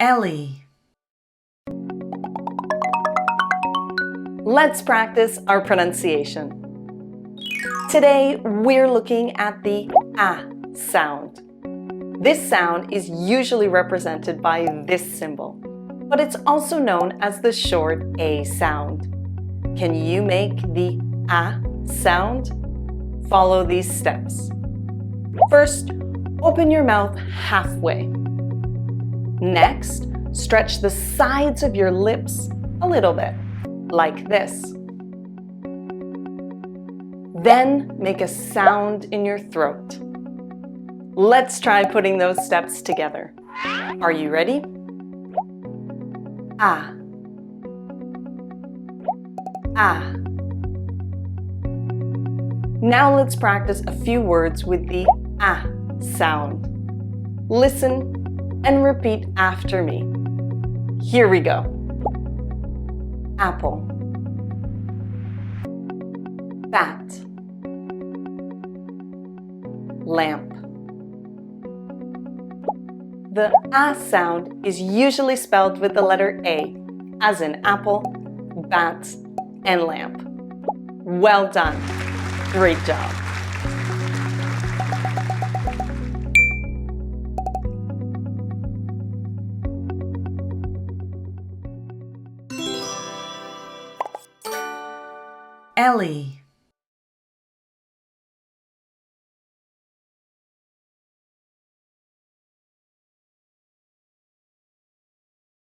Ellii. Let's practice our pronunciation. Today, we're looking at the A sound. This sound is usually represented by this symbol, but it's also known as the short A sound. Can you make the A sound? Follow these steps. First, open your mouth halfway. Next, stretch the sides of your lips a little bit, like this. Then make a sound in your throat. Let's try putting those steps together. Are you ready? Ah. Ah. Now let's practice a few words with the A sound. Listen and repeat after me. Here we go. Apple. Bat. Lamp. The A sound is usually spelled with the letter A, as in apple, bat, and lamp. Well done. Great job. Ellii.